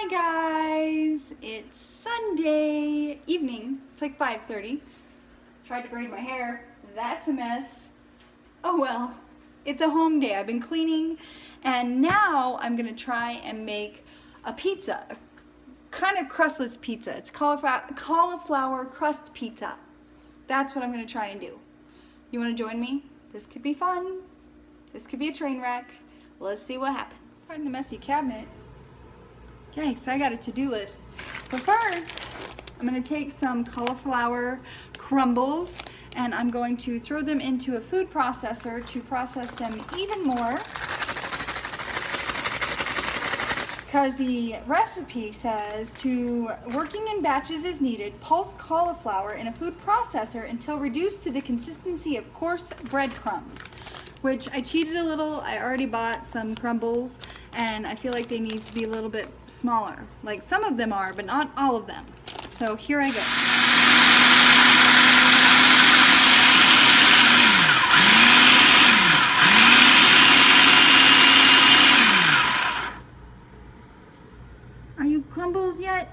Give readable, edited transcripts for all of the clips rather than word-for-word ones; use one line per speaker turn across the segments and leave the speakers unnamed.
Hi guys, it's Sunday evening. It's like 5:30. Tried to braid my hair. That's a mess. Oh well, it's a home day. I've been cleaning and now I'm gonna try and make a pizza, a kind of crustless pizza. It's cauliflower crust pizza. That's what I'm gonna try and do. You wanna join me? This could be fun. This could be a train wreck. Let's see what happens. In the messy cabinet. Yikes, I got a to-do list. But first, I'm going to take some cauliflower crumbles and I'm going to throw them into a food processor to process them even more. Because the recipe says working in batches is needed, pulse cauliflower in a food processor until reduced to the consistency of coarse breadcrumbs. Which I cheated a little. I already bought some crumbles and I feel like they need to be a little bit smaller. Like some of them are, but not all of them. So here I go. Are you crumbles yet?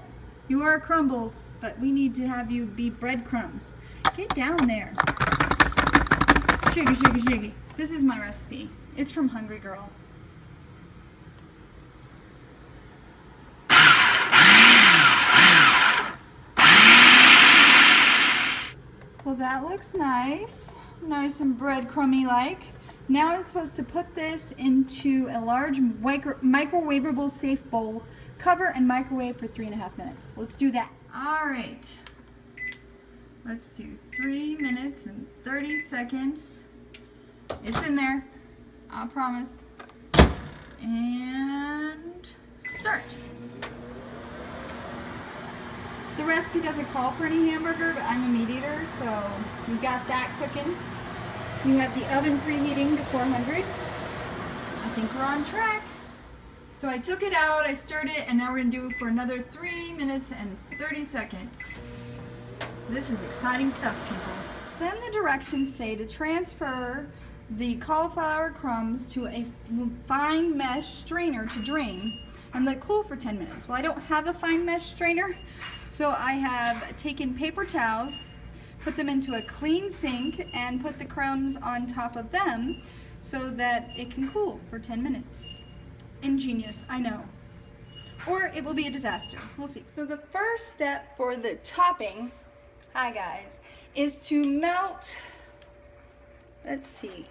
You are crumbles, but we need to have you be breadcrumbs. Get down there. Shiggy, shiggy, shiggy. This is my recipe. It's from Hungry Girl. Well, that looks nice. Nice and breadcrumby like. Now I'm supposed to put this into a large microwavable safe bowl, cover and microwave for 3.5 minutes. Let's do that. All right. Let's do 3 minutes and 30 seconds. It's in there, I promise. And start. The recipe doesn't call for any hamburger, but I'm a meat eater, so we got that cooking. We have the oven preheating to 400. I think we're on track. So I took it out, I stirred it, and now we're gonna do it for another 3 minutes and 30 seconds. This is exciting stuff, people. Then the directions say to transfer the cauliflower crumbs to a fine mesh strainer to drain and let cool for 10 minutes. Well, I don't have a fine mesh strainer, so I have taken paper towels, put them into a clean sink, and put the crumbs on top of them so that it can cool for 10 minutes. Ingenious, I know. Or it will be a disaster. We'll see. So the first step for the topping, hi guys, is to melt, let's see,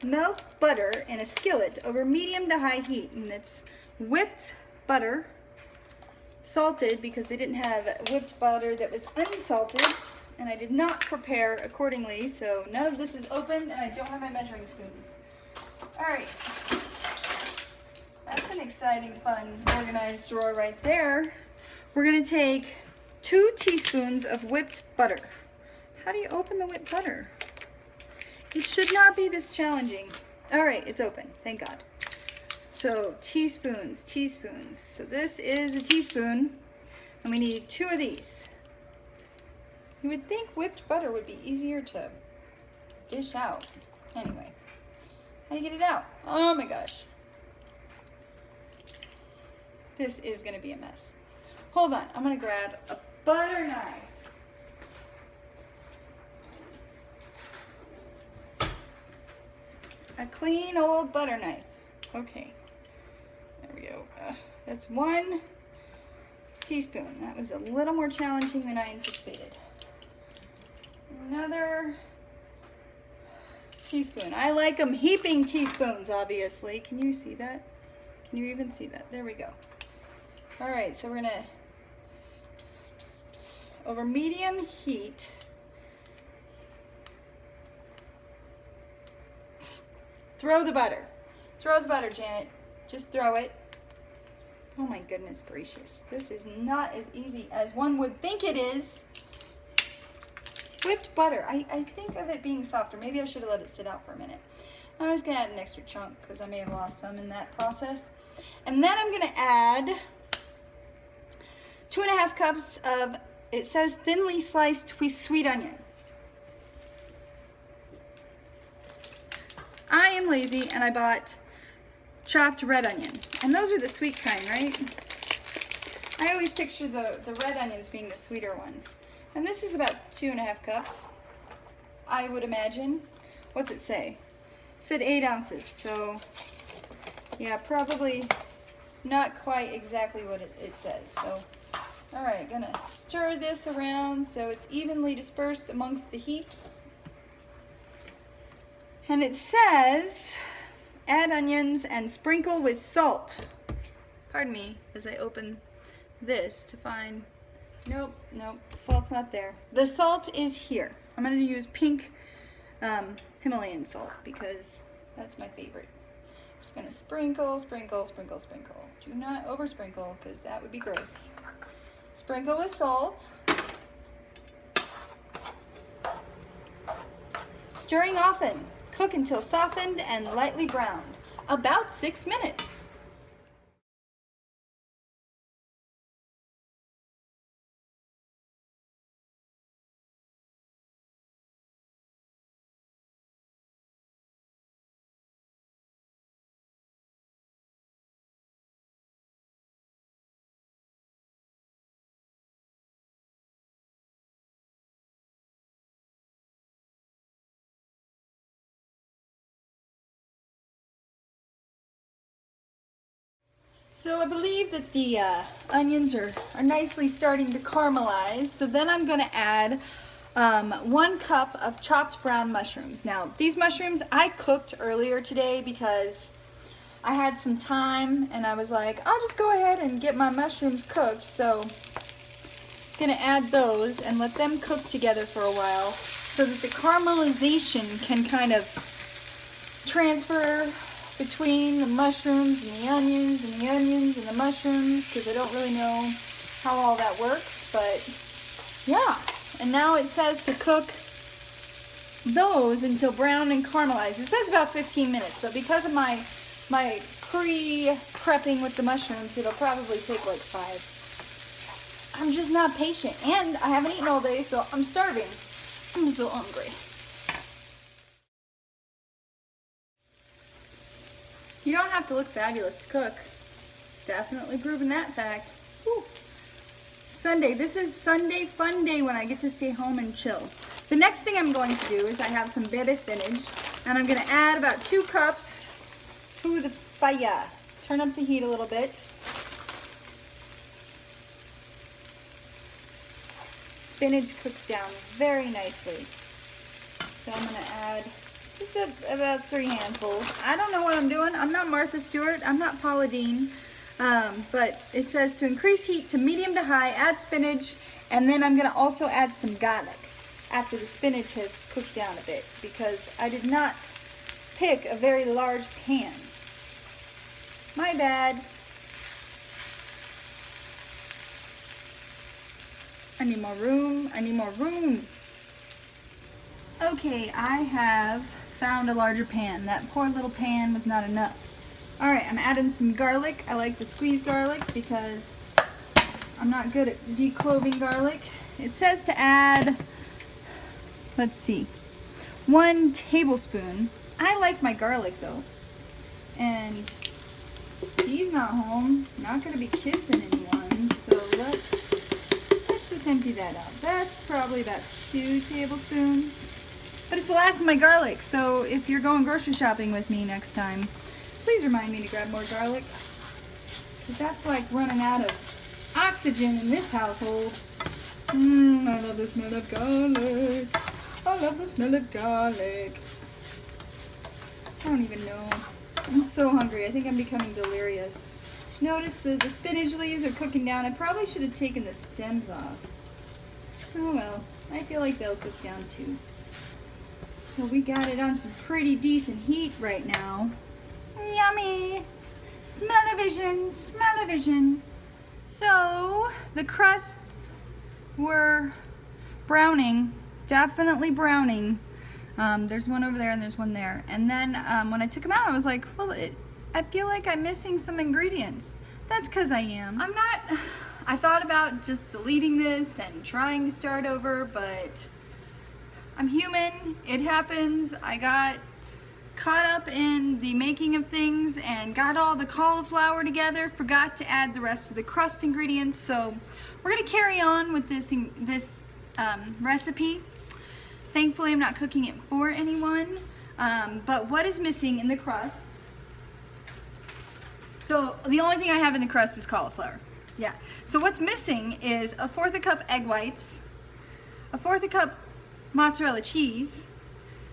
melt butter in a skillet over medium to high heat. And it's whipped butter, salted because they didn't have whipped butter that was unsalted. And I did not prepare accordingly, so none of this is open and I don't have my measuring spoons. All right, that's an exciting, fun, organized drawer right there. We're gonna take 2 teaspoons of whipped butter. How do you open the whipped butter? It should not be this challenging. All right, it's open, thank God. So teaspoons. So this is a teaspoon, and we need 2 of these. You would think whipped butter would be easier to dish out. Anyway, how do you get it out? Oh my gosh. This is gonna be a mess. Hold on, I'm gonna grab a butter knife. A clean old butter knife. Okay, there we go. That's 1 teaspoon. That was a little more challenging than I anticipated. Another teaspoon. I like them heaping teaspoons, obviously. Can you see that? Can you even see that? There we go. All right, so we're gonna, over medium heat, throw the butter. Throw the butter, Janet. Just throw it. Oh my goodness gracious. This is not as easy as one would think it is. Whipped butter. I think of it being softer. Maybe I should have let it sit out for a minute. I'm just gonna add an extra chunk because I may have lost some in that process. And then I'm gonna add 2.5 cups of, it says thinly sliced sweet onion. I am lazy and I bought chopped red onion. And those are the sweet kind, right? I always picture the red onions being the sweeter ones. And this is about 2.5 cups, I would imagine. What's it say? It said 8 ounces, so yeah, probably not quite exactly what it says. So, all right, gonna stir this around so it's evenly dispersed amongst the heat. And it says, add onions and sprinkle with salt. Pardon me as I open this to find, nope, salt's not there. The salt is here. I'm gonna use pink Himalayan salt because that's my favorite. Just gonna sprinkle, sprinkle, sprinkle, sprinkle. Do not over sprinkle because that would be gross. Sprinkle with salt. Stirring often. Cook until softened and lightly browned. About 6 minutes. So I believe that the onions are nicely starting to caramelize. So then I'm going to add 1 cup of chopped brown mushrooms. Now these mushrooms I cooked earlier today because I had some time and I was like, I'll just go ahead and get my mushrooms cooked. So I'm going to add those and let them cook together for a while so that the caramelization can kind of transfer between the mushrooms and the onions and the onions and the mushrooms, because I don't really know how all that works, but yeah. And now it says to cook those until brown and caramelized. It says about 15 minutes, but because of my pre-prepping with the mushrooms, it'll probably take like 5. I'm just not patient, and I haven't eaten all day, so I'm starving. I'm so hungry. You don't have to look fabulous to cook. Definitely proven that fact. Whew. Sunday. This is Sunday fun day when I get to stay home and chill. The next thing I'm going to do is I have some baby spinach, and I'm going to add about 2 cups to the fire. Turn up the heat a little bit. Spinach cooks down very nicely. So I'm going to add just about 3 handfuls. I don't know what I'm doing. I'm not Martha Stewart. I'm not Paula Deen. But it says to increase heat to medium to high, add spinach, and then I'm going to also add some garlic after the spinach has cooked down a bit, because I did not pick a very large pan. My bad. I need more room. I need more room. Okay, I have found a larger pan. That poor little pan was not enough. Alright, I'm adding some garlic. I like the squeezed garlic because I'm not good at decloving garlic. It says to add, let's see, 1 tablespoon. I like my garlic though. And Steve's not home. Not going to be kissing anyone. So let's just empty that out. That's probably about 2 tablespoons. But it's the last of my garlic, so if you're going grocery shopping with me next time, please remind me to grab more garlic, because that's like running out of oxygen in this household. I love the smell of garlic. I love the smell of garlic. I don't even know. I'm so hungry. I think I'm becoming delirious. Notice the spinach leaves are cooking down. I probably should have taken the stems off. Oh well, I feel like they'll cook down too. So we got it on some pretty decent heat right now. Yummy! Smell-o-vision, smell-o-vision. So the crusts were browning, definitely browning. There's one over there and there's one there. And then when I took them out, I was like, well, I feel like I'm missing some ingredients. That's because I am. I thought about just deleting this and trying to start over, but I'm human. It happens. I got caught up in the making of things and got all the cauliflower together. Forgot to add the rest of the crust ingredients, so we're going to carry on with this recipe. Thankfully, I'm not cooking it for anyone, but what is missing in the crust? So the only thing I have in the crust is cauliflower. Yeah. So what's missing is 1/4 cup egg whites, 1/4 cup mozzarella cheese,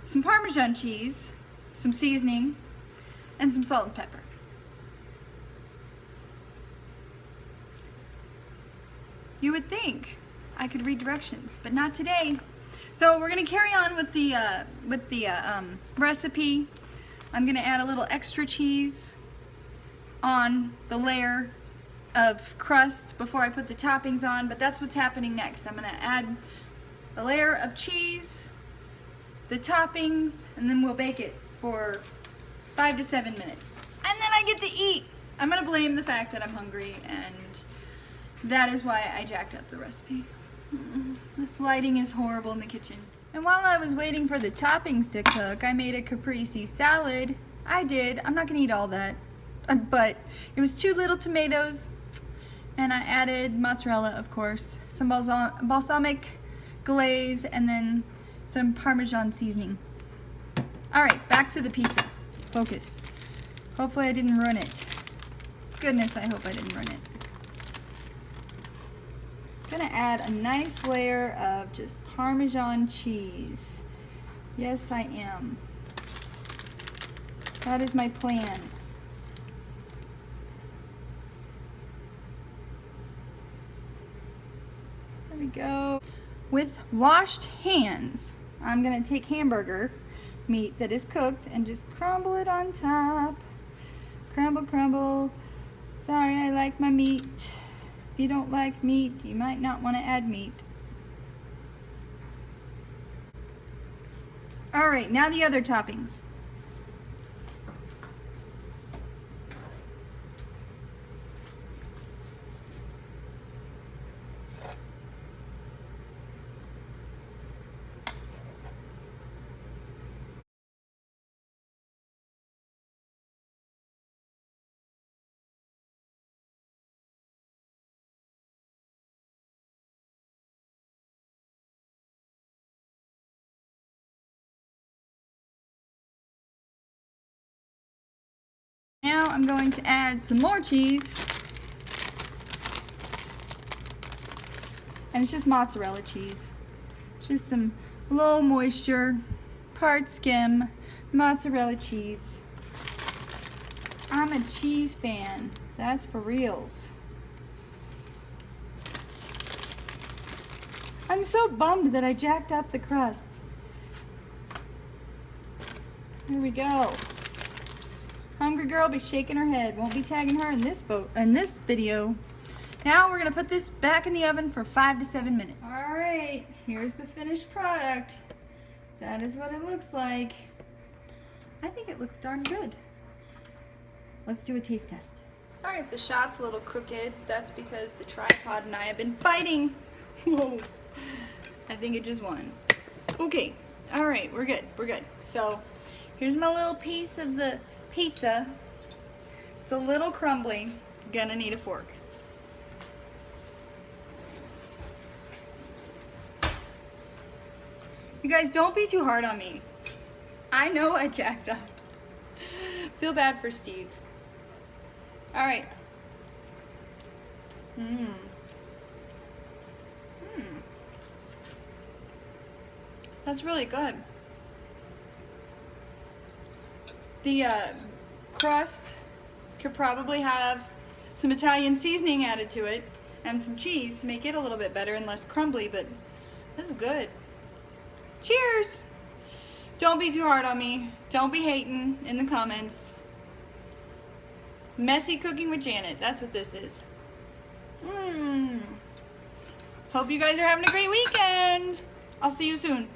some Parmesan cheese, some seasoning, and some salt and pepper. You would think I could read directions, but not today. So we're gonna carry on with the recipe. I'm gonna add a little extra cheese on the layer of crust before I put the toppings on, but that's what's happening next. I'm gonna add a layer of cheese, the toppings, and then we'll bake it for 5 to 7 minutes. And then I get to eat. I'm gonna blame the fact that I'm hungry, and that is why I jacked up the recipe. This lighting is horrible in the kitchen. And while I was waiting for the toppings to cook, I made a caprese salad. I did. I'm not gonna eat all that, but it was 2 little tomatoes, and I added mozzarella, of course, some balsamic glaze, and then some Parmesan seasoning. All right, back to the pizza. Focus. Hopefully I didn't ruin it. Goodness, I hope I didn't ruin it. Gonna add a nice layer of just Parmesan cheese. Yes, I am. That is my plan. There we go. With washed hands, I'm gonna take hamburger meat that is cooked and just crumble it on top. Crumble, crumble. Sorry, I like my meat. If you don't like meat, you might not want to add meat. All right, now the other toppings. Now I'm going to add some more cheese. And it's just mozzarella cheese. Just some low moisture, part skim, mozzarella cheese. I'm a cheese fan. That's for reals. I'm so bummed that I jacked up the crust. Here we go. Hungry girl be shaking her head. Won't be tagging her in this video. Now we're gonna put this back in the oven for 5 to 7 minutes. All right, here's the finished product. That is what it looks like. I think it looks darn good. Let's do a taste test. Sorry if the shot's a little crooked. That's because the tripod and I have been fighting. Whoa. I think it just won. Okay, all right, we're good, we're good. So here's my little piece of the pizza. It's a little crumbly. Gonna need a fork. You guys, don't be too hard on me. I know I jacked up. Feel bad for Steve. All right. That's really good. The crust could probably have some Italian seasoning added to it and some cheese to make it a little bit better and less crumbly, but this is good. Cheers! Don't be too hard on me. Don't be hating in the comments. Messy cooking with Janet. That's what this is. Hope you guys are having a great weekend. I'll see you soon.